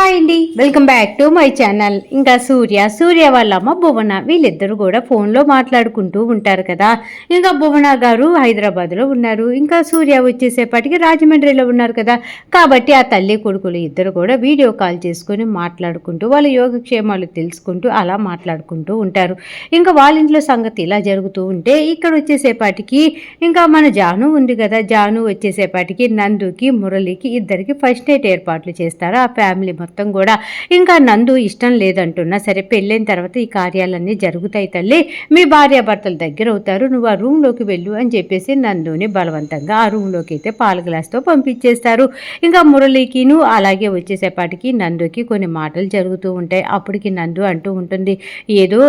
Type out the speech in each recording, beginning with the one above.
Hi అండి, welcome back to my channel. ఇంకా సూర్య వాళ్ళ అమ్మ భువన వీళ్ళిద్దరు కూడా ఫోన్లో మాట్లాడుకుంటూ ఉంటారు కదా. ఇంకా భువన గారు హైదరాబాద్లో ఉన్నారు, ఇంకా సూర్య వచ్చేసేపటికి రాజమండ్రిలో ఉన్నారు కదా. కాబట్టి ఆ తల్లి కొడుకులు ఇద్దరు కూడా వీడియో కాల్ చేసుకొని మాట్లాడుకుంటూ వాళ్ళ యోగక్షేమాలు తెలుసుకుంటూ అలా మాట్లాడుకుంటూ ఉంటారు. ఇంకా వాళ్ళ ఇంట్లో సంగతి ఇలా జరుగుతూ ఉంటే ఇక్కడ వచ్చేసేపటికి ఇంకా మన జాను ఉంది కదా, జాను వచ్చేసేపటికి నందుకి మురళికి ఇద్దరికి ఫస్ట్ నైట్ ఏర్పాట్లు చేస్తారు ఆ ఫ్యామిలీ మొత్తం కూడా. ఇంకా నందు ఇష్టం లేదంటున్నా సరే పెళ్ళైన తర్వాత ఈ కార్యాలన్నీ జరుగుతాయి తల్లి, మీ భార్యాభర్తలు దగ్గర అవుతారు, నువ్వు ఆ రూమ్లోకి వెళ్ళు అని చెప్పేసి నందుని బలవంతంగా ఆ రూమ్లోకి అయితే పాల గ్లాస్తో పంపించేస్తారు. ఇంకా మురళికిను అలాగే వచ్చేసేపటికి నందుకి కొన్ని మాటలు జరుగుతూ ఉంటాయి. అప్పటికి నందు అంటూ ఉంటుంది, ఏదో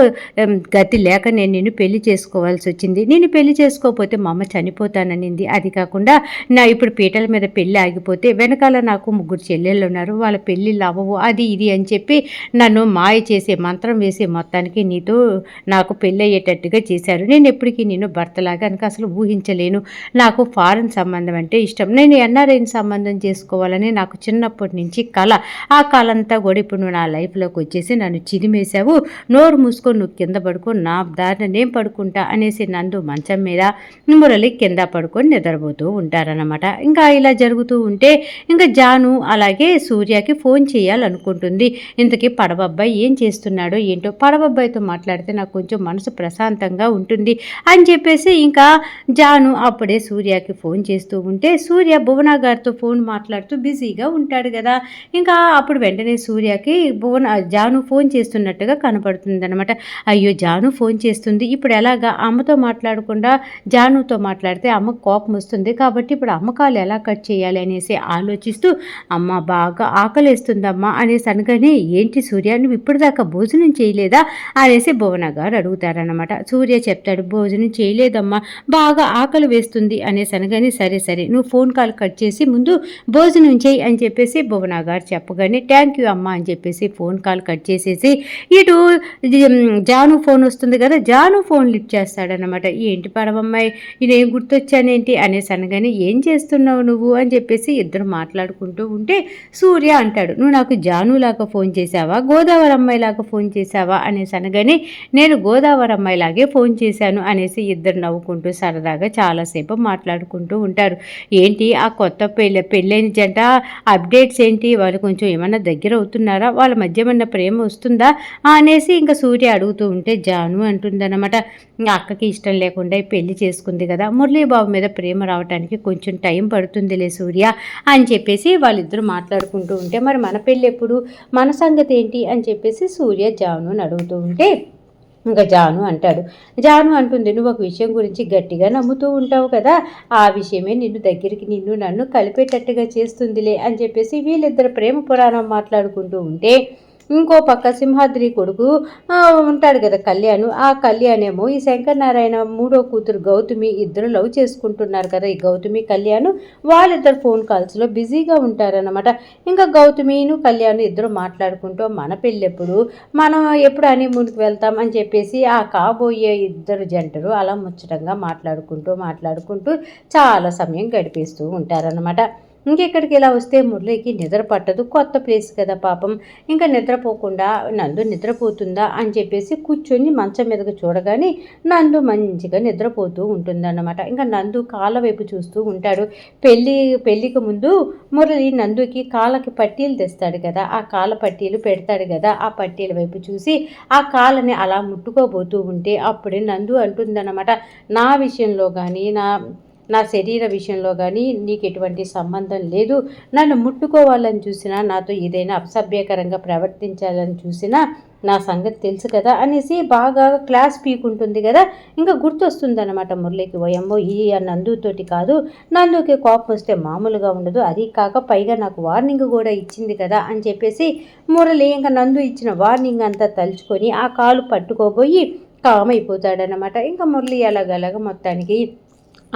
గతి లేక నేను నిన్ను పెళ్లి చేసుకోవాల్సి వచ్చింది, నేను పెళ్లి చేసుకోకపోతే మా అమ్మ చనిపోతాననింది, అది కాకుండా నా ఇప్పుడు పీటల మీద పెళ్ళి ఆగిపోతే వెనకాల నాకు 3 చెల్లెళ్ళు ఉన్నారు, వాళ్ళ పెళ్ళిళ్ళు అవ్వవు, అది ఇది అని చెప్పి నన్ను మాయ చేసే మంత్రం వేసి మొత్తానికి నీతో నాకు పెళ్ళి అయ్యేటట్టుగా చేశారు. నేను ఎప్పటికీ నిన్ను భర్తలాగా కనుక అసలు ఊహించలేను, నాకు ఫారెన్ సంబంధం అంటే ఇష్టం, నేను ఎన్ఆర్ఐని సంబంధం చేసుకోవాలని నాకు చిన్నప్పటి నుంచి కళ, ఆ కళ అంతా కూడా ఇప్పుడు నువ్వు నా లైఫ్లోకి వచ్చేసి నన్ను చిదిమేశావు, నోరు మూసుకొని నువ్వు కింద పడుకో, నా దారిన నేను పడుకుంటా అనేసి నందు మంచం మీద, మురళి కింద పడుకొని నిద్రపోతూ ఉంటారనమాట. ఇంకా ఇలా జరుగుతూ ఉంటే ఇంకా జాను అలాగే సూర్యకి ఫోన్ చేయాలనుకుంటుంది. ఇంతకీ పడవబ్బాయి ఏం చేస్తున్నాడో ఏంటో, పడవబ్బాయితో మాట్లాడితే నాకు కొంచెం మనసు ప్రశాంతంగా ఉంటుంది అని చెప్పేసి ఇంకా జాను అప్పుడే సూర్యకి ఫోన్ చేస్తూ ఉంటే సూర్య భువన గారితో ఫోన్ మాట్లాడుతూ బిజీగా ఉంటాడు కదా. ఇంకా అప్పుడు వెంటనే సూర్యకి జాను ఫోన్ చేస్తున్నట్టుగా కనపడుతుంది అనమాట. అయ్యో జాను ఫోన్ చేస్తుంది, ఇప్పుడు ఎలాగా, అమ్మతో మాట్లాడకుండా జానుతో మాట్లాడితే అమ్మకు కోపం వస్తుంది, కాబట్టి ఇప్పుడు అమ్మకాలు ఎలా కట్ చేయాలి అనేసి ఆలోచిస్తూ అమ్మ బాగా ఆకలిస్తుందమ్మా అనేసి అనగానే, ఏంటి సూర్య నువ్వు ఇప్పటిదాకా భోజనం చేయలేదా అనేసి భువన గారు అడుగుతారనమాట. సూర్య చెప్తాడు, భోజనం చేయలేదమ్మా, బాగా ఆకలి వేస్తుంది అనేసి అనగానే, సరే సరే నువ్వు ఫోన్ కాల్ కట్ చేసి ముందు భోజనం చేయి అని చెప్పేసి భువన గారు చెప్పగానే, థ్యాంక్ యూ అమ్మ అని చెప్పేసి ఫోన్ కాల్ కట్ చేసేసి ఇటు జాను ఫోన్ వస్తుంది కదా, జాను ఫోన్ లిఫ్ట్ చేస్తాడనమాట. ఏంటి పడవమ్మాయి నేనేం గుర్తొచ్చానేంటి అనేసి అనగానే, ఏం చేస్తున్నావు నువ్వు అని చెప్పేసి ఇద్దరు మాట్లాడుకుంటూ ఉంటే సూర్య అంటాడు, నువ్వు నాకు జానులాగా ఫోన్ చేశావా, గోదావరి అమ్మాయిలాగా ఫోన్ చేశావా అనేసి అనగానే, నేను గోదావరి అమ్మాయిలాగే ఫోన్ చేశాను అనేసి ఇద్దరు నవ్వుకుంటూ సరదాగా చాలాసేపు మాట్లాడుకుంటూ ఉంటారు. ఏంటి ఆ కొత్త పెళ్ళైన జంట అప్డేట్స్ ఏంటి, వాళ్ళు కొంచెం ఏమన్నా దగ్గర అవుతున్నారా, వాళ్ళ మధ్య ఏమన్నా ప్రేమ వస్తుందా అనేసి ఇంకా సూర్య అడుగుతూ ఉంటే జాను అంటుందన్నమాట, ఇంకా అక్కకి ఇష్టం లేకుండా పెళ్లి చేసుకుంది కదా, మురళీబాబు మీద ప్రేమ రావడానికి కొంచెం టైం పడుతుందిలే సూర్య అని చెప్పేసి వాళ్ళిద్దరూ మాట్లాడుకుంటూ ఉంటే, మరి మన పెళ్ళి ఎప్పుడు, మన సంగతి ఏంటి అని చెప్పేసి సూర్య జానుని అడుగుతూ ఉంటే ఇంకా జాను అంటాడు, జాను అంటుంది, నువ్వు ఒక విషయం గురించి గట్టిగా నమ్ముతూ ఉంటావు కదా, ఆ విషయమే నిన్ను నన్ను కలిపేటట్టుగా చేస్తుందిలే అని చెప్పేసి వీళ్ళిద్దరు ప్రేమ పురాణం మాట్లాడుకుంటూ ఉంటే, ఇంకో పక్క సింహాద్రి కొడుకు ఉంటాడు కదా కళ్యాణ్, ఆ కళ్యాణ్ ఏమో ఈ శంకరనారాయణ మూడో కూతురు గౌతమి ఇద్దరు లవ్ చేసుకుంటున్నారు కదా, ఈ గౌతమి కళ్యాణ్ వాళ్ళిద్దరు ఫోన్ కాల్స్లో బిజీగా ఉంటారనమాట. ఇంకా గౌతమిను కళ్యాణ్ ఇద్దరు మాట్లాడుకుంటూ మన పెళ్ళెప్పుడు, మనం ఎప్పుడు అని ముందుకు వెళ్తాం అని చెప్పేసి ఆ కాబోయే ఇద్దరు జంటలు అలా ముచ్చటంగా మాట్లాడుకుంటూ చాలా సమయం గడిపేస్తూ ఉంటారనమాట. ఇంకెక్కడికి ఇలా వస్తే మురళికి నిద్ర పట్టదు, కొత్త ప్లేస్ కదా పాపం, ఇంకా నిద్రపోకుండా నందు నిద్రపోతుందా అని చెప్పేసి కూర్చొని మంచం మీదకి చూడగానే నందు మంచిగా నిద్రపోతూ ఉంటుందన్నమాట. ఇంకా నందు కాళ్ళ వైపు చూస్తూ ఉంటాడు. పెళ్ళికి ముందు మురళి నందుకి కాళ్ళకి పట్టీలు తెస్తాడు కదా, ఆ కాళ్ళ పట్టీలు పెడతాడు కదా, ఆ పట్టీల వైపు చూసి ఆ కాళ్ళని అలా ముట్టుకోబోతూ ఉంటే అప్పుడే నందు అంటుందన్నమాట, నా విషయంలో కానీ నా శరీర విషయంలో కానీ నీకు ఎటువంటి సంబంధం లేదు, నన్ను ముట్టుకోవాలని చూసినా, నాతో ఏదైనా అసభ్యకరంగా ప్రవర్తించాలని చూసినా నా సంగతి తెలుసు కదా అనేసి బాగా క్లాస్ పీకుంటుంది కదా. ఇంకా గుర్తొస్తుందన్నమాట మురళికి, ఓయమ్మో ఈ నందుతోటి కాదు, నందుకి కోపం వస్తే మామూలుగా ఉండదు, అది కాక పైగా నాకు వార్నింగ్ కూడా ఇచ్చింది కదా అని చెప్పేసి మురళి ఇంకా నందు ఇచ్చిన వార్నింగ్ అంతా తలుచుకొని ఆ కాలు పట్టుకోబోయి కామ్ అయిపోతాడనమాట. ఇంకా మురళి అలాగలాగా మొత్తానికి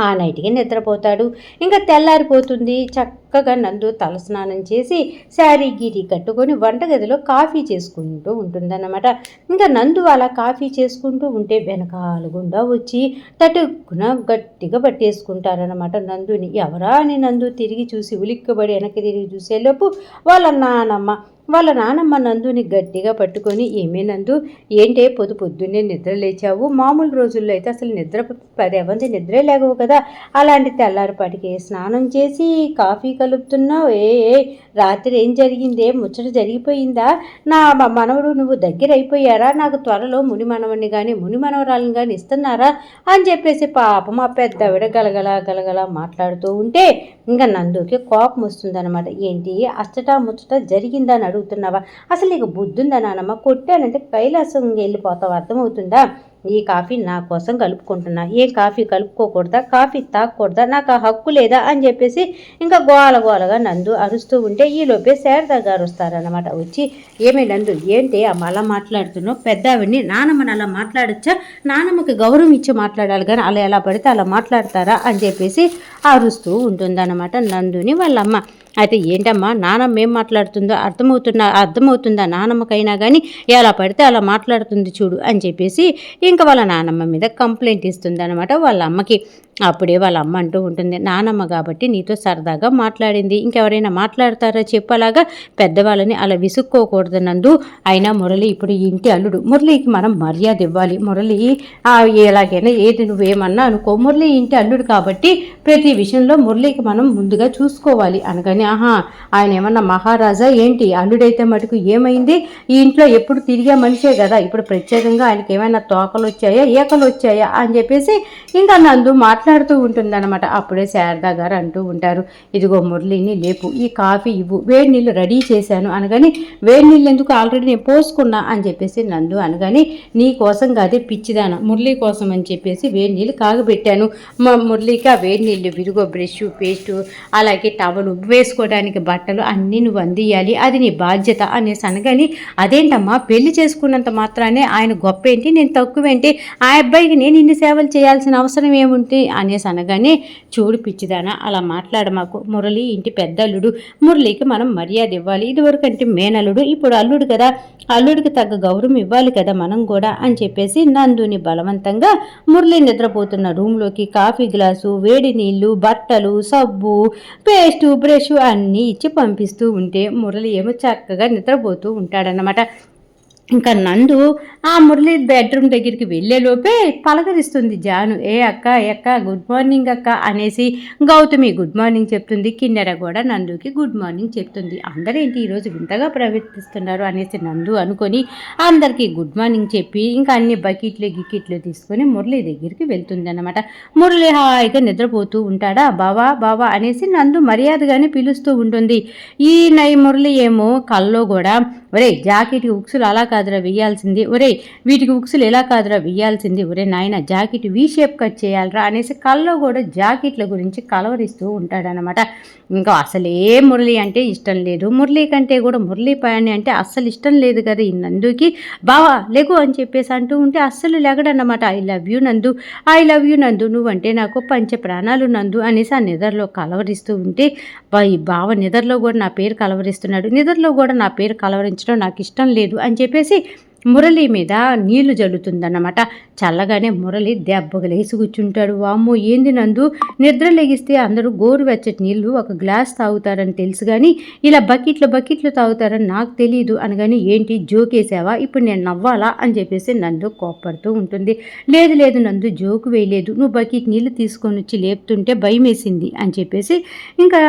ఆ నైట్కి నిద్రపోతాడు. ఇంకా తెల్లారిపోతుంది, చక్కగా నందు తలస్నానం చేసి శారీ గీరీ కట్టుకొని వంటగదిలో కాఫీ చేసుకుంటూ ఉంటుందన్నమాట. ఇంకా నందు అలా కాఫీ చేసుకుంటూ ఉంటే వెనకాలగుండా వచ్చి తటుక్కున గట్టిగా పట్టేసుకుంటారనమాట నందుని. ఎవరా అని నందు తిరిగి చూసి ఉలిక్కబడి వెనక్కి తిరిగి చూసేలోపు వాళ్ళ నానమ్మ వాళ్ళ నానమ్మ నందుని గట్టిగా పట్టుకొని, ఏమే నందు, ఏంటే పొద్దున్నే నిద్ర లేచావు? మామూలు రోజుల్లో అయితే అసలు నిద్ర 10 అవ్వంది నిద్రే లేగవు కదా, అలాంటి తెల్లారిపాటికి స్నానం చేసి కాఫీ కలుపుతున్నావు. రాత్రి ఏం జరిగిందే, ముచ్చట జరిగిపోయిందా? నా మనవడు నువ్వు దగ్గర అయిపోయారా? నాకు త్వరలో ముని మనవడిని కానీ ముని మనవరాలను కానీ ఇస్తున్నారా అని చెప్పేసి పాపం ఆ పెద్దవిడ గలగల గలగల మాట్లాడుతూ ఉంటే ఇంకా నందుకి కోపం వస్తుందన్నమాట. ఏంటి అచ్చట ముచ్చట జరిగిందని అడుగుతున్నావా? అసలు నీకు బుద్ధుందా నానమ్మ? కొట్టానంటే కైలాసం వెళ్ళిపోతావు, అర్థమవుతుందా? ఈ కాఫీ నా కోసం కలుపుకుంటున్నా, ఏ కాఫీ కలుపుకోకూడదా, కాఫీ తాగకూడదా, నాకు ఆ హక్కు లేదా అని చెప్పేసి ఇంకా గోలగోలగా నందు అరుస్తూ ఉంటే ఈలోపే శారదా గారు వస్తారనమాట. వచ్చి, ఏమే నందు, ఏంటి అలా మాట్లాడుతున్నావు? పెద్దావిడిని నానమ్మని అలా మాట్లాడచ్చా? నానమ్మకి గౌరవం ఇచ్చి మాట్లాడాలి కానీ అలా ఎలా పడితే అలా మాట్లాడతారా అని చెప్పేసి అరుస్తూ ఉంటుందన్నమాట నందుని వాళ్ళమ్మ. అయితే ఏంటమ్మా నానమ్మ ఏం మాట్లాడుతుందో అర్థమవుతుందా నానమ్మకైనా కానీ, ఎలా పడితే అలా మాట్లాడుతుంది చూడు అని చెప్పేసి ఇంకా వాళ్ళ నానమ్మ మీద కంప్లైంట్ ఇస్తుంది అనమాట వాళ్ళ అమ్మకి. అప్పుడే వాళ్ళ అమ్మ అంటూ ఉంటుంది, నానమ్మ కాబట్టి నీతో సరదాగా మాట్లాడింది, ఇంకెవరైనా మాట్లాడతారో చెప్పలాగా పెద్దవాళ్ళని అలా విసుక్కోకూడదు నందు. అయినా మురళి ఇప్పుడు ఇంటి అల్లుడు, మురళికి మనం మర్యాద ఇవ్వాలి. మురళి ఎలాగైనా ఏది నువ్వేమన్నా అనుకో, మురళి ఇంటి అల్లుడు కాబట్టి ప్రతి విషయంలో మురళికి మనం ముందుగా చూసుకోవాలి అనగానే, ఆయన ఏమన్నా మహారాజా ఏంటి? అల్లుడైతే మటుకు ఏమైంది? ఈ ఇంట్లో ఎప్పుడు తిరిగే మనిషే కదా, ఇప్పుడు ప్రత్యేకంగా ఆయనకి ఏమైనా తోకలు వచ్చాయా ఏకలు వచ్చాయా అని చెప్పేసి ఇంకా నందు మాట్లాడుతూ ఉంటుందన్నమాట. అప్పుడే శారదా గారు అంటూ ఉంటారు, ఇదిగో మురళిని లేపు, ఈ కాఫీ ఇవ్వు, వేడి నీళ్ళు రెడీ చేశాను అనగాని, వేడి నీళ్ళు ఎందుకు, ఆల్రెడీ నేను పోసుకున్నా అని చెప్పేసి నందు అనగాని, నీ కోసం కాదే పిచ్చిదాన, మురళి కోసం అని చెప్పేసి వేడి నీళ్ళు కాగబెట్టాను. మురళికి ఆ వేడి నీళ్ళు విరుగో బ్రష్ పేస్టు అలాగే టవలు వేసుకోవడానికి బట్టలు అన్నీ నువ్వు అందియాలి, అది నీ బాధ్యత అనేసి అనగాని, అదేంటమ్మా పెళ్లి చేసుకున్నంత మాత్రానే ఆయన గొప్ప ఏంటి, నేను తక్కువేంటి, ఆ అబ్బాయికి నేను ఇన్ని సేవలు చేయాల్సిన అవసరం ఏముంటి అనేసి అనగానే, చూడు పిచ్చిదానా అలా మాట్లాడ మాకు, మురళి ఇంటి పెద్దల్లుడు, మురళికి మనం మర్యాద ఇవ్వాలి. ఇదివరకు అంటే మేనల్లుడు, ఇప్పుడు అల్లుడు కదా, అల్లుడికి తగ్గ గౌరవం ఇవ్వాలి కదా మనం కూడా అని చెప్పేసి నందుని బలవంతంగా మురళి నిద్రపోతున్న రూమ్లోకి కాఫీ గ్లాసు, వేడి నీళ్లు, బట్టలు, సబ్బు, పేస్టు, బ్రష్ అన్నీ ఇచ్చి పంపిస్తూ ఉంటే మురళి ఏమో చక్కగా నిద్రపోతూ ఉంటాడనమాట. ఇంకా నందు ఆ మురళి బెడ్రూమ్ దగ్గరికి వెళ్ళేలోపే పలకరిస్తుంది జాను, అక్క గుడ్ మార్నింగ్ అక్క అనేసి గౌతమి గుడ్ మార్నింగ్ చెప్తుంది. కిన్నెర కూడా నందుకి గుడ్ మార్నింగ్ చెప్తుంది. అందరేంటి ఈరోజు వింతగా ప్రవర్తిస్తున్నారు అనేసి నందు అనుకొని అందరికీ గుడ్ మార్నింగ్ చెప్పి ఇంకా అన్ని బకెట్లు గికెట్లు తీసుకొని మురళి దగ్గరికి వెళ్తుంది అనమాట. మురళి హాయిగా నిద్రపోతూ ఉంటాడా. బావా అనేసి నందు మర్యాదగానే పిలుస్తూ ఉంటుంది. ఈ మురళి ఏమో కల్లో కూడా, ఒరే జాకెట్ ఉక్సులు అలా కాదురా వెయ్యాల్సింది, ఒరే వీటికి ఉక్సులు ఎలా కాదురా వెయ్యాల్సింది, ఒరే నాయన జాకెట్ వీ షేప్ కట్ చేయాలరా అనేసి కల్లో కూడా జాకెట్ల గురించి కలవరిస్తూ ఉంటాడనమాట. ఇంకా అసలే మురళి అంటే ఇష్టం లేదు, మురళి కంటే కూడా మురళి పయాన్ని అంటే అస్సలు ఇష్టం లేదు కదా ఈ నందుకి. బావా లెగు అని చెప్పేసి అంటూ ఉంటే అస్సలు లెగడన్నమాట. ఐ లవ్ యూ నందు, నువ్వంటే నాకు పంచ ప్రాణాలు నందు అనేసి ఆ నిద్రలో కలవరిస్తూ ఉంటే, ఈ బావ నిద్రలో కూడా నా పేరు కలవరిస్తున్నాడు, నిద్రలో కూడా నా పేరు కలవరించడం నాకు ఇష్టం లేదు అని చెప్పేసి మురళి మీద నీళ్లు జల్లుతుందన్నమాట. చల్లగానే మురళి దెబ్బగా లేసి కూర్చుంటాడు. వామ్మో ఏంది నందు, నిద్ర లెగిస్తే అందరూ గోరువెచ్చటి నీళ్లు ఒక గ్లాస్ తాగుతారని తెలుసు కానీ ఇలా బకెట్లు తాగుతారని నాకు తెలియదు అనగాని, ఏంటి జోకేసావా, ఇప్పుడు నేను నవ్వాలా అని చెప్పేసి నందు కోప్పడుతూ ఉంటుంది. లేదు నందు జోకు వేయలేదు, నువ్వు బకెట్ నీళ్లు తీసుకొని వచ్చి లేపుతుంటే భయం వేసింది అని చెప్పేసి ఇంకా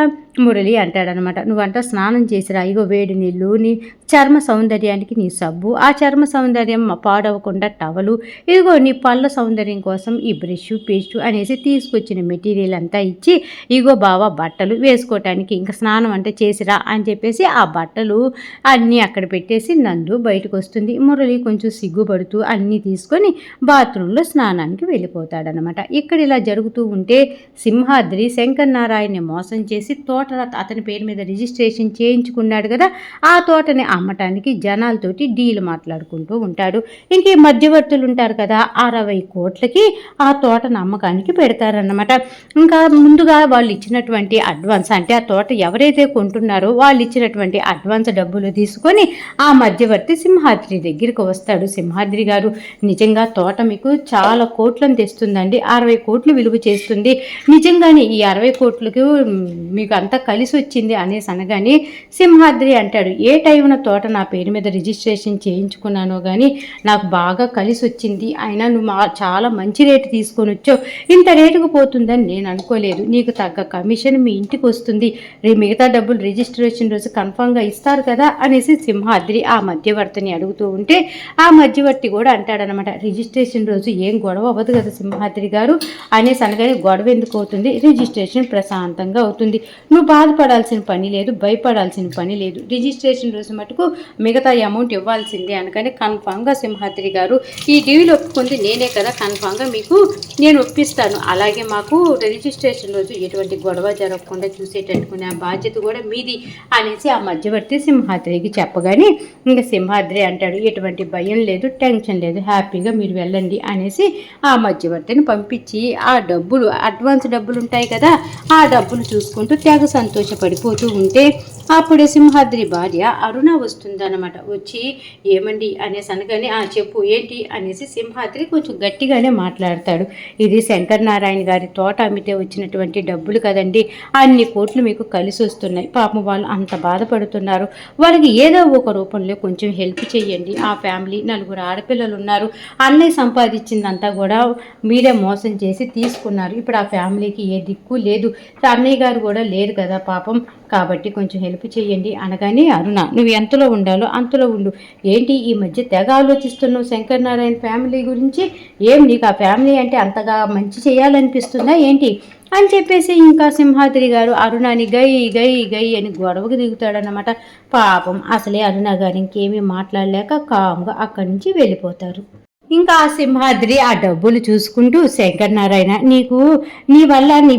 మురళి అంటాడనమాట. నువ్వంట స్నానం చేసిరా, ఇగో వేడి నీళ్ళు, నీ చర్మ సౌందర్యానికి నీ సబ్బు, ఆ చర్మ సౌందర్యం పాడవకుండా టవలు, ఇదిగో నీ పళ్ళ సౌందర్యం కోసం ఈ బ్రష్ పేస్టు అనేసి తీసుకొచ్చిన మెటీరియల్ అంతా ఇచ్చి, ఇగో బావా బట్టలు వేసుకోవటానికి ఇంకా స్నానం అంటే చేసిరా అని చెప్పేసి ఆ బట్టలు అన్నీ అక్కడ పెట్టేసి నందు బయటకు వస్తుంది. మురళి కొంచెం సిగ్గుపడుతూ అన్నీ తీసుకొని బాత్రూంలో స్నానానికి వెళ్ళిపోతాడనమాట. ఇక్కడ ఇలా జరుగుతూ ఉంటే సింహాద్రి శంకర్ నారాయణని మోసం చేసి తోట అతని పేరు మీద రిజిస్ట్రేషన్ చేయించుకున్నాడు కదా, ఆ తోటని అమ్మటానికి జనాలతోటి డీల్ మాట్లాడుకుంటూ ఉంటాడు. ఇంక ఈ మధ్యవర్తులు ఉంటారు కదా, 60 కోట్లకి ఆ తోటను అమ్మకానికి పెడతారన్నమాట. ఇంకా ముందుగా వాళ్ళు ఇచ్చినటువంటి అడ్వాన్స్ అంటే ఆ తోట ఎవరైతే కొంటున్నారో వాళ్ళు ఇచ్చినటువంటి అడ్వాన్స్ డబ్బులు తీసుకొని ఆ మధ్యవర్తి సింహాద్రి దగ్గరికి వస్తాడు. సింహాద్రి గారు, నిజంగా తోట మీకు చాలా కోట్లను తెస్తుందండి, 60 కోట్లు విలువ చేస్తుంది, నిజంగానే ఈ 60 కోట్లకు మీకు అంతా కలిసి వచ్చింది అనేసి అనగానే సింహాద్రి అంటాడు, ఏ టైంన తోట నా పేరు మీద రిజిస్ట్రేషన్ చేయించుకున్నానో కానీ నాకు బాగా కలిసి వచ్చింది, అయినా నువ్వు చాలా మంచి రేటు తీసుకొని వచ్చావు, ఇంత రేటుకు పోతుందని నేను అనుకోలేదు, నీకు తగ్గ కమిషన్ మీ ఇంటికి వస్తుంది, మిగతా డబ్బులు రిజిస్ట్రేషన్ రోజు కన్ఫామ్గా ఇస్తారు కదా అనేసి సింహాద్రి ఆ మధ్యవర్తిని అడుగుతూ ఉంటే ఆ మధ్యవర్తి కూడా అంటాడనమాట, రిజిస్ట్రేషన్ రోజు ఏం గొడవ అవ్వదు కదా సింహాద్రి గారు అనేసి అనగానే, గొడవ ఎందుకు అవుతుంది, రిజిస్ట్రేషన్ ప్రశాంతంగా అవుతుంది, నువ్వు బాధపడాల్సిన పని లేదు, భయపడాల్సిన పని లేదు, రిజిస్ట్రేషన్ రోజు మటుకు మిగతా అమౌంట్ ఇవ్వాల్సిందే అనగానే, కన్ఫామ్గా సింహాద్రి గారు ఈ డీల్ ఒప్పుకుంది నేనే కదా, కన్ఫామ్గా మీకు నేను ఒప్పిస్తాను, అలాగే మాకు రిజిస్ట్రేషన్ రోజు ఎటువంటి గొడవ జరగకుండా చూసేటట్టుకునే ఆ బాధ్యత కూడా మీది అనేసి ఆ మధ్యవర్తి సింహాద్రికి చెప్పగానే ఇంకా సింహాద్రి అంటాడు, ఎటువంటి భయం లేదు, టెన్షన్ లేదు, హ్యాపీగా మీరు వెళ్ళండి అనేసి ఆ మధ్యవర్తిని పంపించి ఆ డబ్బులు అడ్వాన్స్ డబ్బులు ఉంటాయి కదా ఆ డబ్బులు చూసుకుంటూ తెగ సంతోషపడిపోతూ ఉంటే అప్పుడే సింహాద్రి భార్య అరుణ వస్తుందన్నమాట. వచ్చి ఏమండి అనేసి అనగానే, చెప్పు ఏంటి అనేసి సింహాద్రి కొంచెం గట్టిగానే మాట్లాడతాడు, ఇది శంకర్ నారాయణ గారి తోట అమ్మితే వచ్చినటువంటి డబ్బులు కదండి, అన్ని కోట్లు మీకు కలిసి వస్తున్నాయి, పాపం వాళ్ళు అంత బాధపడుతున్నారు, వాళ్ళకి ఏదో ఒక రూపంలో కొంచెం హెల్ప్ చేయండి, ఆ ఫ్యామిలీ 4 ఆడపిల్లలు ఉన్నారు, అన్నయ్య సంపాదించిందంతా కూడా మీరే మోసం చేసి తీసుకున్నారు, ఇప్పుడు ఆ ఫ్యామిలీకి ఏ దిక్కు లేదు, అన్నయ్య గారు కూడా లేరు కదా పాపం, కాబట్టి కొంచెం హెల్ప్ చేయండి అనగానే, అరుణ నువ్వు ఎంతలో ఉండాలో అంతలో ఉండు, ఏంటి ఈ మధ్య తెగ ఆలోచిస్తున్నావు శంకర్ నారాయణ ఫ్యామిలీ గురించి, ఏం నీకు ఆ ఫ్యామిలీ అంటే అంతగా మంచి చేయాలనిపిస్తుందా ఏంటి అని చెప్పేసి ఇంకా సింహాద్రి గారు అరుణని గై గై గై అని గొడవకు దిగుతాడనమాట. పాపం అసలే అరుణ గారు ఇంకేమీ మాట్లాడలేక కామ్గా అక్కడి నుంచి వెళ్ళిపోతారు. ఇంకా ఆ సింహాద్రి ఆ డబ్బులు చూసుకుంటూ, శంకర్ నారాయణ నీకు నీ వల్ల నీ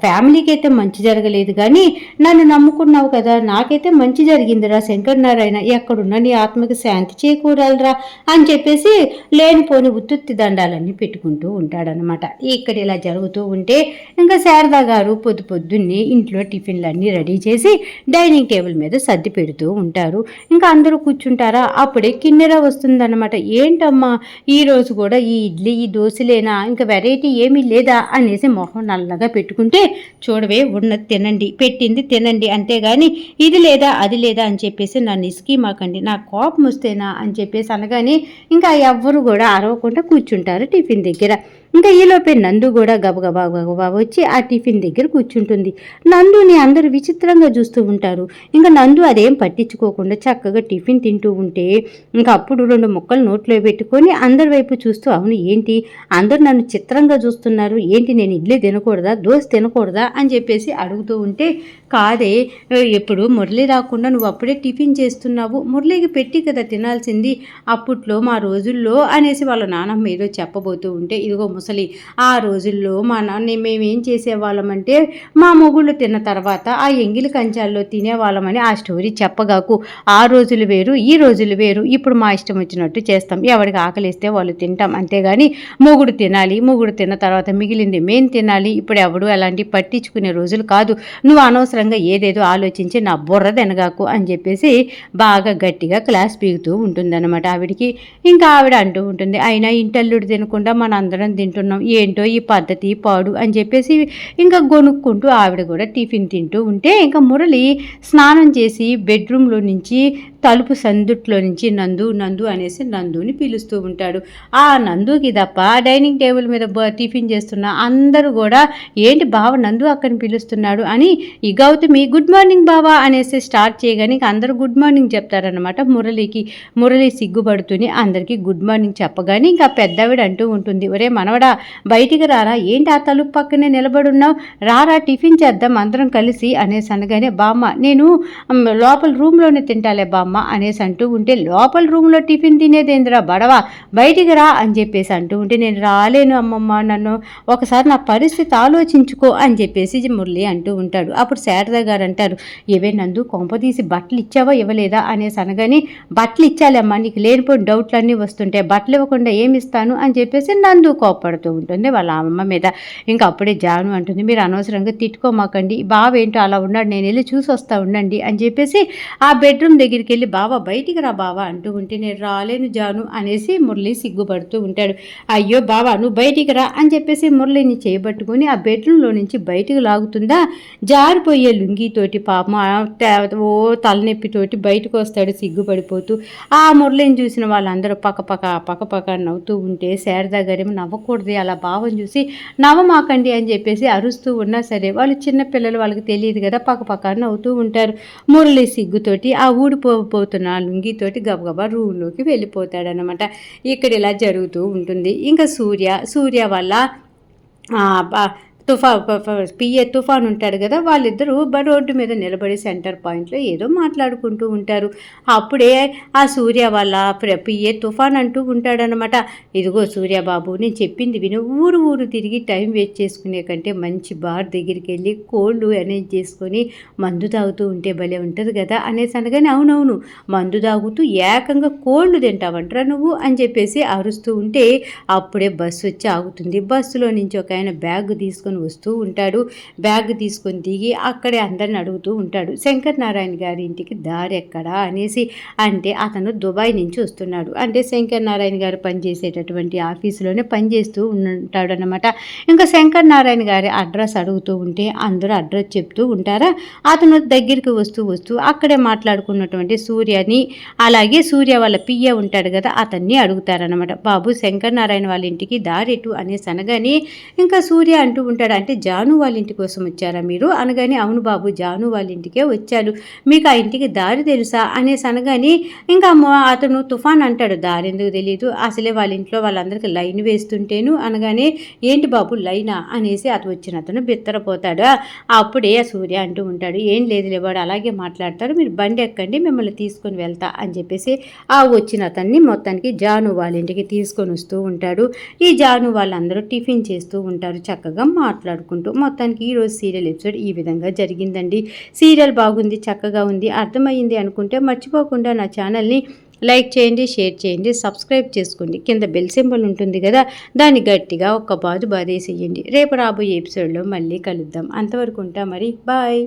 ఫ్యామిలీకి అయితే మంచి జరగలేదు కానీ నన్ను నమ్ముకున్నావు కదా, నాకైతే మంచి జరిగిందిరా శంకర్ నారాయణ, ఎక్కడున్నా నీ ఆత్మకి శాంతి చేకూరాలరా అని చెప్పేసి లేనిపోని ఉత్తుత్తి దండాలన్నీ పెట్టుకుంటూ ఉంటాడనమాట. ఇక్కడ ఇలా జరుగుతూ ఉంటే ఇంకా శారదా గారు పొద్దున్నే ఇంట్లో టిఫిన్లన్నీ రెడీ చేసి డైనింగ్ టేబుల్ మీద సర్ది పెడుతూ ఉంటారు. ఇంకా అందరూ కూర్చుంటారా, అప్పుడే కిన్నెర వస్తుందన్నమాట. ఏంటమ్మా ఈరోజు కూడా ఈ ఇడ్లీ ఈ దోశలేనా, ఇంకా వెరైటీ ఏమీ లేదా అనేసి మొహం నల్లగా పెట్టుకుంటే, చూడవే ఉన్నది తినండి, పెట్టింది తినండి, అంతేగాని ఇది లేదా అది లేదా అని చెప్పేసి నన్ను ఇసుకి మాకండి, నా కోపం వస్తేనా అని చెప్పేసి అనగానే ఇంకా ఎవ్వరు కూడా అరవకుండా కూర్చుంటారు టిఫిన్ దగ్గర. ఇంకా ఈలోపే నందు కూడా గబగబా గబగబా వచ్చి ఆ టిఫిన్ దగ్గర కూర్చుంటుంది. నందుని అందరూ విచిత్రంగా చూస్తూ ఉంటారు. ఇంకా నందు అదేం పట్టించుకోకుండా చక్కగా టిఫిన్ తింటూ ఉంటే ఇంకా అప్పుడు 2 ముక్కలు నోట్లో పెట్టుకొని అందరి వైపు చూస్తూ, అవును ఏంటి అందరూ నన్ను చిత్రంగా చూస్తున్నారు ఏంటి, నేను ఇడ్లీ తినకూడదా దోశ తినకూడదా అని చెప్పేసి అడుగుతూ ఉంటే, కాదే ఎప్పుడు మురళి రాకుండా నువ్వు అప్పుడే టిఫిన్ చేస్తున్నావు, మురళికి పెట్టి కదా తినాల్సింది అప్పట్లో మా రోజుల్లో అనేసి వాళ్ళ నాన్నమ్మ ఏదో చెప్పబోతూ ఉంటే, ఇదిగో ముసలి ఆ రోజుల్లో మా నాన్న మేమేం చేసేవాళ్ళమంటే మా మొగుళ్ళు తిన్న తర్వాత ఆ ఎంగిలి కంచాల్లో తినేవాళ్ళమని ఆ స్టోరీ చెప్పగాకు, ఆ రోజులు వేరు ఈ రోజులు వేరు, ఇప్పుడు మా ఇష్టం వచ్చినట్టు చేస్తాం, ఎవరికి ఆకలిస్తే వాళ్ళు తింటాం, అంతేగాని మొగుడు తినాలి, మొగుడు తిన్న తర్వాత మిగిలింది మేం తినాలి, ఇప్పుడు ఎవడు అలాంటి పట్టించుకునే రోజులు కాదు, నువ్వు అనవసరంగా ఏదేదో ఆలోచించి నా బుర్ర తినగాకు అని చెప్పేసి బాగా గట్టిగా క్లాస్ పీగుతూ ఉంటుందన్నమాట ఆవిడికి. ఇంకా ఆవిడ అంటూ ఉంటుంది, అయినా ఇంటల్లుడు తినకుండా మనందరం తింటున్నాం, ఏంటో ఈ పద్ధతి పాడు అని చెప్పేసి ఇంకా గొనుక్కుంటూ ఆవిడ కూడా టిఫిన్ తింటూ ఉంటే ఇంకా మురళి స్నానం చేసి బెడ్రూమ్లో నుంచి తలుపు సందుట్లో నుంచి నందు నందు అనేసి నందుని పిలుస్తూ ఉంటాడు. ఆ నందుకి తప్ప డైనింగ్ టేబుల్ మీద టిఫిన్ చేస్తున్న అందరూ కూడా ఏంటి బావ నందు అక్కడిని పిలుస్తున్నాడు అని, ఈ గౌతమి గుడ్ మార్నింగ్ బావా అనేసి స్టార్ట్ చేయగానే అందరూ గుడ్ మార్నింగ్ చెప్తారనమాట మురళికి. మురళి సిగ్గుపడుతూనే అందరికీ గుడ్ మార్నింగ్ చెప్పగానే ఇంకా పెద్దవిడ అంటూ ఉంటుంది, ఒరే మనవడా బయటికి రారా, ఏంటి ఆ తలుపు పక్కనే నిలబడున్నావు, రారా టిఫిన్ చేద్దాం అందరం కలిసి అనేసి అనగానే, బామ్మ నేను లోపల రూమ్లోనే తింటాలే బామ్మ అమ్మమ్మ అనేసి అంటూ ఉంటే, లోపల రూమ్లో టిఫిన్ తినేదేంద్రా బడవా, బయటికి రా అని చెప్పేసి అంటూ ఉంటే, నేను రాలేను అమ్మమ్మ, నన్ను ఒకసారి నా పరిస్థితి ఆలోచించుకో అని చెప్పేసి మురళి అంటూ ఉంటాడు. అప్పుడు శారద గారు అంటారు, ఏవే నందు కొంపదీసి బట్టలు ఇచ్చావా ఇవ్వలేదా అనేసి అనగాని, బట్టలు ఇచ్చాలేమ్మా, నీకు లేనిపోయిన డౌట్లన్నీ వస్తుంటాయి, బట్టలు ఇవ్వకుండా ఏమి ఇస్తాను అని చెప్పేసి నందు కోప్పడుతూ ఉంటుంది వాళ్ళ అమ్మ మీద. ఇంకా అప్పుడే జాను అంటుంది, మీరు అనవసరంగా తిట్టుకోమాకండి, బావ ఏంటో అలా ఉన్నాడు, నేను వెళ్ళి చూసి వస్తా ఉండండి అని చెప్పేసి ఆ బెడ్రూమ్ దగ్గరికి వెళ్ళి, బావ బయటికి రా బావా అంటూ ఉంటే, నేను రాలేను జాను అనేసి మురళి సిగ్గుపడుతూ ఉంటాడు. అయ్యో బావా నువ్వు బయటికి రా అని చెప్పేసి మురళిని చేయబట్టుకుని ఆ బెడ్రూమ్లో నుంచి బయటకు లాగుతుందా, జారిపోయే లుంగితోటి పాపం ఓ తలనొప్పితోటి బయటకు వస్తాడు సిగ్గుపడిపోతూ. ఆ మురళిని చూసిన వాళ్ళందరూ పక్కపక్క నవ్వుతూ ఉంటే, శారదా గారేమో నవ్వకూడదు అలా భావం చూసి నవ్వమాకండి అని చెప్పేసి అరుస్తూ ఉన్నా సరే, వాళ్ళు చిన్నపిల్లలు వాళ్ళకి తెలియదు కదా, పక్కపక్క నవ్వుతూ ఉంటారు. మురళి సిగ్గుతోటి ఆ ఊడిపోతున్న లుంగితోటి గబగబా రూమ్లోకి వెళ్ళిపోతాడనమాట. ఇక్కడ ఇలా జరుగుతూ ఉంటుంది. ఇంకా సూర్య వల్ల పిఏ తుఫాన్ ఉంటాడు కదా, వాళ్ళిద్దరూ రోడ్డు మీద నిలబడి సెంటర్ పాయింట్లో ఏదో మాట్లాడుకుంటూ ఉంటారు. అప్పుడే ఆ సూర్య వాళ్ళ పిఏ తుఫాన్ అంటూ ఉంటాడనమాట, ఇదిగో సూర్యబాబు నేను చెప్పింది విను, ఊరు తిరిగి టైం వేస్ట్ చేసుకునే కంటే మంచి బార్ దగ్గరికి వెళ్ళి కోళ్ళు అరేంజ్ చేసుకొని మందు తాగుతూ ఉంటే భలే ఉంటుంది కదా అనేసి అనగానే, అవునవును మందు తాగుతూ ఏకంగా కోళ్ళు తింటావంటరా నువ్వు అని చెప్పేసి అరుస్తూ ఉంటే, అప్పుడే బస్సు వచ్చి ఆగుతుంది. బస్సులో నుంచి ఒక ఆయన బ్యాగ్ తీసుకొని వస్తూ ఉంటాడు. బ్యాగ్ తీసుకొని దిగి అక్కడే అందరిని అడుగుతూ ఉంటాడు, శంకర్ నారాయణ గారి ఇంటికి దారి ఎక్కడా అనేసి. అంటే అతను దుబాయ్ నుంచి వస్తున్నాడు, అంటే శంకర్ నారాయణ గారు పనిచేసేటటువంటి ఆఫీసులోనే పనిచేస్తూ ఉంటాడు అనమాట. ఇంకా శంకర్ నారాయణ గారి అడ్రస్ అడుగుతూ ఉంటే అందరూ అడ్రస్ చెప్తూ ఉంటారా. అతను దగ్గరికి వస్తూ అక్కడే మాట్లాడుకున్నటువంటి సూర్యని, అలాగే సూర్య వాళ్ళ పియ్య ఉంటాడు కదా, అతన్ని అడుగుతారనమాట, బాబు శంకర్ నారాయణ వాళ్ళ ఇంటికి దారెటు అనేసి అనగానే, ఇంకా సూర్య అంటూ ఉంటాడు, అంటే జాను వాళ్ళ ఇంటి కోసం వచ్చారా మీరు అనగానే, అవును బాబు జాను వాళ్ళ ఇంటికే వచ్చాడు, మీకు ఆ ఇంటికి దారి తెలుసా అనేసి అనగానే, ఇంకా అతను తుఫాన్ అంటాడు, దారి ఎందుకు తెలియదు, అసలే వాళ్ళ ఇంట్లో వాళ్ళందరికీ లైన్ వేస్తుంటేను అనగానే, ఏంటి బాబు లైనా అనేసి వచ్చిన అతను బిత్తరపోతాడు. అప్పుడే సూర్య అంటూ ఉంటాడు, ఏం లేదు లేవాడు అలాగే మాట్లాడతాడు, మీరు బండి ఎక్కండి మిమ్మల్ని తీసుకొని వెళ్తా అని చెప్పేసి వచ్చిన అతన్ని మొత్తానికి జాను వాళ్ళ ఇంటికి తీసుకొని వస్తూ ఉంటాడు. ఈ జాను వాళ్ళందరూ టిఫిన్ చేస్తూ ఉంటారు చక్కగా మాట్లాడుకుంటూ. మొత్తానికి ఈరోజు సీరియల్ ఎపిసోడ్ ఈ విధంగా జరిగిందండి. సీరియల్ బాగుంది, చక్కగా ఉంది, అర్థమైంది అనుకుంటే మర్చిపోకుండా నా ఛానల్ని లైక్ చేయండి, షేర్ చేయండి, సబ్స్క్రైబ్ చేసుకోండి. కింద బెల్ సింబల్ ఉంటుంది కదా, దాన్ని గట్టిగా ఒక్క బాదేసేయండి. రేపు రాబోయే ఎపిసోడ్లో మళ్ళీ కలుద్దాం. అంతవరకు ఉంటా మరి, బాయ్.